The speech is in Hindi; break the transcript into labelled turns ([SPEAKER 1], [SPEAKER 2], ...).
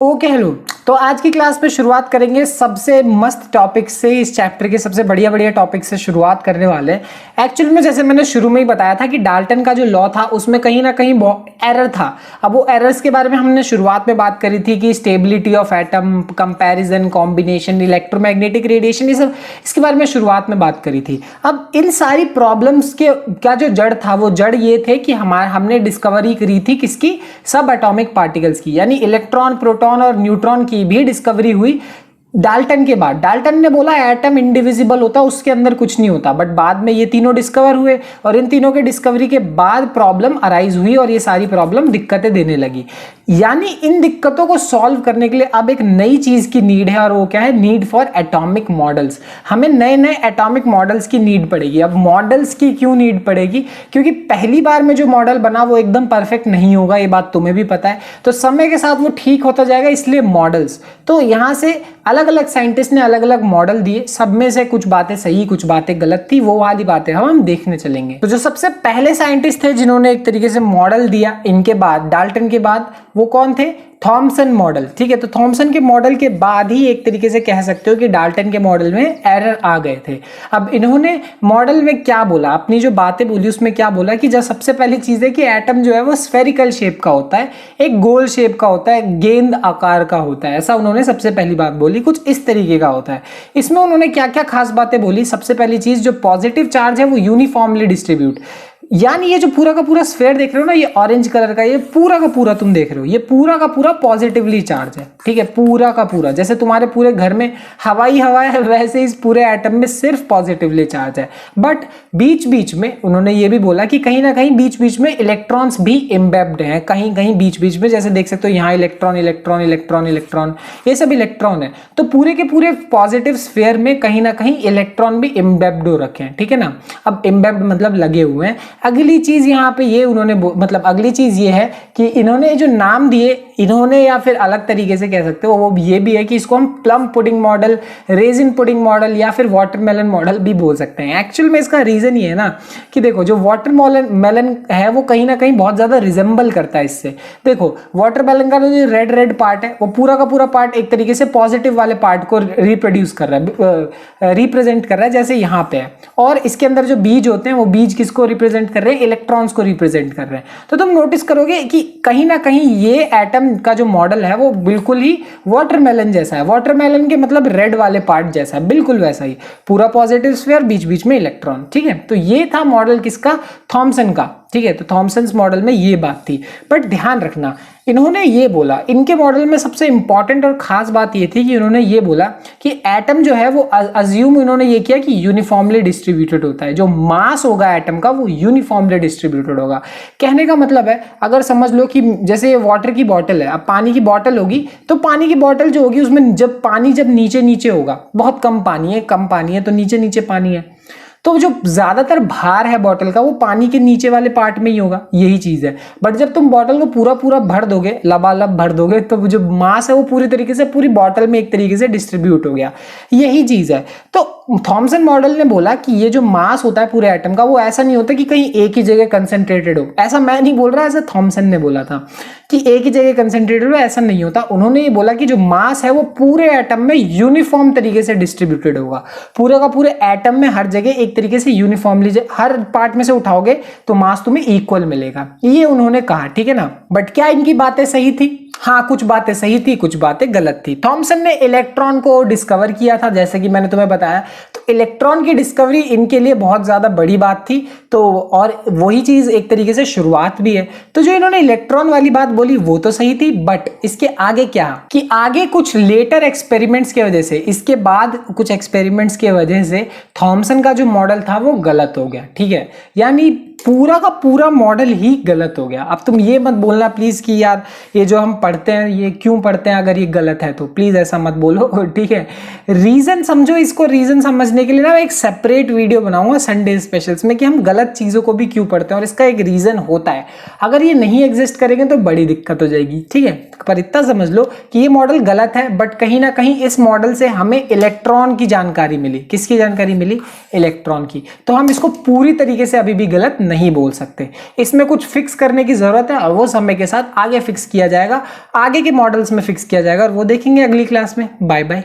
[SPEAKER 1] Okay hello. तो आज की क्लास में शुरुआत करेंगे सबसे मस्त टॉपिक से। इस चैप्टर के सबसे बढ़िया बढ़िया टॉपिक से शुरुआत करने वाले हैं। एक्चुअली में जैसे मैंने शुरू में ही बताया था कि डाल्टन का जो लॉ था उसमें कहीं ना कहीं एरर था। अब वो एरर्स के बारे में हमने शुरुआत में बात करी थी कि stability of atom, comparison, combination, electromagnetic radiation, ये सब इसके बारे में शुरुआत में बात करी थी। अब इन सारी प्रॉब्लम्स के का जो जड़ था वो जड़ ये थे कि हमने डिस्कवरी करी थी किसकी, सब एटॉमिक पार्टिकल्स की, यानी इलेक्ट्रॉन, प्रोटॉन और न्यूट्रॉन की भी डिस्कवरी हुई डाल्टन के बाद। डाल्टन ने बोला एटम इंडिविजिबल होता, उसके अंदर कुछ नहीं होता, बट बाद में ये तीनों डिस्कवर हुए और इन तीनों के डिस्कवरी के बाद प्रॉब्लम अराइज हुई और ये सारी प्रॉब्लम दिक्कतें देने लगी। यानी इन दिक्कतों को सॉल्व करने के लिए अब एक नई चीज की नीड है और वो क्या है, नीड फॉर एटॉमिक मॉडल्स। हमें नए नए एटॉमिक मॉडल्स की नीड पड़ेगी। अब मॉडल्स की क्यों नीड पड़ेगी? क्योंकि पहली बार में जो मॉडल बना वो एकदम परफेक्ट नहीं होगा, ये बात तुम्हें भी पता है। तो समय के साथ वो ठीक होता जाएगा, इसलिए मॉडल्स। तो यहां से अलग अलग साइंटिस्ट ने अलग अलग मॉडल दिए, सब में से कुछ बातें सही कुछ बातें गलत थी, वो वाली बातें हम देखने चलेंगे। तो जो सबसे पहले साइंटिस्ट थे जिन्होंने एक तरीके से मॉडल दिया इनके बाद, डाल्टन के बाद, वो कौन थे? Thompson model. ठीक है, तो थॉमसन के मॉडल के बाद ही एक तरीके से कह सकते हो कि डाल्टन के मॉडल में एरर आ गए थे। अब इन्होंने मॉडल में क्या बोला, अपनी जो बातें बोली उसमें क्या बोला कि जो सबसे पहली चीज है कि एटम जो है वो स्फेरिकल शेप का होता है, एक गोल शेप का होता है, गेंद आकार का होता है, ऐसा उन्होंने सबसे पहली बात बोली, कुछ इस तरीके का होता है। इसमें उन्होंने क्या क्या खास बातें बोली? सबसे पहली चीज, जो पॉजिटिव चार्ज है वो यूनिफॉर्मली डिस्ट्रीब्यूट, यानी ये जो पूरा का पूरा स्फेयर देख रहे हो ना, ये ऑरेंज कलर का, ये पूरा का पूरा तुम देख रहे हो, ये पूरा का पूरा पॉजिटिवली चार्ज है। ठीक है, पूरा का पूरा, जैसे तुम्हारे पूरे घर में हवा है वैसे इस पूरे एटम में सिर्फ पॉजिटिवली चार्ज है। बट बीच बीच में उन्होंने ये भी बोला कि कहीं ना कहीं बीच बीच में इलेक्ट्रॉन्स भी इम्बेब्ड हैं, कहीं कहीं बीच बीच में, जैसे देख सकते हो यहाँ इलेक्ट्रॉन इलेक्ट्रॉन इलेक्ट्रॉन इलेक्ट्रॉन, ये सब इलेक्ट्रॉन है। तो पूरे के पूरे पॉजिटिव स्फेयर में कहीं ना कहीं इलेक्ट्रॉन भी इम्बेब्ड हो रखे हैं। ठीक है ना, अब इम्बेब्ड मतलब लगे हुए हैं। अगली चीज यहाँ पे ये उन्होंने मतलब अगली चीज ये है कि इन्होंने जो नाम दिए, इन्होंने, या फिर अलग तरीके से कह सकते हो वो ये भी है कि इसको हम plum pudding model, resin pudding model या फिर वाटरमेलन मॉडल भी बोल सकते हैं। एक्चुअल में इसका रीजन ये है ना कि देखो, जो वाटरमेलन है वो कहीं ना कहीं बहुत ज्यादा रिजेंबल करता है इससे। देखो वाटरमेलन का जो रेड रेड पार्ट है वो पूरा का पूरा पार्ट एक तरीके से पॉजिटिव वाले पार्ट को रिप्रोड्यूस कर रहा है, रिप्रेजेंट कर रहा है, जैसे यहाँ पे है। और इसके अंदर जो बीज होते हैं वो बीज किसको रिप्रेजेंट कर रहे हैं? इलेक्ट्रॉन्स को रिप्रेजेंट कर रहे हैं। तो तुम नोटिस करोगे कि कहीं ना कहीं ये एटम का जो मॉडल है वो बिल्कुल ही वाटरमेलन जैसा है। वाटरमेलन के मतलब रेड वाले पार्ट जैसा है, बिल्कुल वैसा ही, पूरा पॉजिटिव स्फीयर, बीच बीच में इलेक्ट्रॉन। ठीक है, तो ये था मॉडल किसका? थॉमसन का। ठीक है, तो थॉमसन्स मॉडल में ये बात थी। बट ध्यान रखना, इन्होंने ये बोला, इनके मॉडल में सबसे इंपॉर्टेंट और खास बात ये थी कि उन्होंने ये बोला कि एटम जो है वो अज्यूम इन्होंने ये किया कि यूनिफॉर्मली डिस्ट्रीब्यूटेड होता है, जो मास होगा एटम का वो यूनिफॉर्मली डिस्ट्रीब्यूटेड होगा। कहने का मतलब है, अगर समझ लो कि जैसे वाटर की बॉटल है, अब पानी की बॉटल होगी, तो पानी की बॉटल जो होगी उसमें जब पानी जब नीचे नीचे होगा, बहुत कम पानी है तो नीचे नीचे पानी है, तो जो ज्यादातर भार है बॉटल का वो पानी के नीचे वाले पार्ट में ही होगा, यही चीज है। बट जब तुम बॉटल को पूरा पूरा भर दोगे, लबालब भर दोगे, तो जो मास है वो पूरी तरीके से पूरी बॉटल में एक तरीके से डिस्ट्रीब्यूट हो गया, यही चीज है। तो थॉमसन मॉडल ने बोला कि ये जो मास होता है पूरे एटम का वो ऐसा नहीं होता कि कहीं एक ही जगह कंसेंट्रेटेड हो। ऐसा मैं नहीं बोल रहा, ऐसा थॉमसन ने बोला था कि एक ही जगह कंसेंट्रेटेड हो, ऐसा नहीं होता। उन्होंने ये बोला कि जो मास है वो पूरे एटम में यूनिफॉर्म तरीके से डिस्ट्रीब्यूटेड होगा, पूरे का पूरे एटम में हर जगह एक तरीके से यूनिफॉर्मली, हर पार्ट में से उठाओगे तो मास तुम्हें इक्वल मिलेगा, ये उन्होंने कहा। ठीक है ना, बट क्या इनकी बातें सही थी? हाँ, कुछ बातें सही थी, कुछ बातें गलत थी। थॉमसन ने इलेक्ट्रॉन को डिस्कवर किया था, जैसे कि मैंने तुम्हें बताया, तो इलेक्ट्रॉन की डिस्कवरी इनके लिए बहुत ज्यादा बड़ी बात थी। तो और वही चीज एक तरीके से शुरुआत भी है। तो जो इन्होंने इलेक्ट्रॉन वाली बात बोली वो तो सही थी, बट इसके आगे क्या कि आगे कुछ लेटर एक्सपेरिमेंट्स की वजह से, इसके बाद कुछ एक्सपेरिमेंट्स की वजह से थॉमसन का जो मॉडल था वो गलत हो गया। ठीक है, यानी पूरा का पूरा मॉडल ही गलत हो गया। अब तुम ये मत बोलना प्लीज कि यार ये जो हम पढ़ते हैं ये क्यों पढ़ते हैं, अगर ये गलत है तो प्लीज ऐसा मत बोलो। ठीक है, रीजन समझो, इसको रीजन समझने के लिए ना एक सेपरेट वीडियो बनाऊंगा संडे स्पेशल्स में कि हम गलत चीजों को भी क्यों पढ़ते हैं और इसका एक रीजन होता है। अगर ये नहीं एग्जिस्ट करेंगे तो बड़ी दिक्कत हो जाएगी। ठीक है, पर इतना समझ लो कि ये मॉडल गलत है, बट कहीं ना कहीं इस मॉडल से हमें इलेक्ट्रॉन की जानकारी मिली। किसकी जानकारी मिली? इलेक्ट्रॉन की। तो हम इसको पूरी तरीके से अभी भी गलत नहीं बोल सकते। इसमें कुछ फिक्स करने की जरूरत है और वो समय के साथ आगे फिक्स किया जाएगा, आगे के मॉडल्स में फिक्स किया जाएगा और वो देखेंगे अगली क्लास में। Bye bye.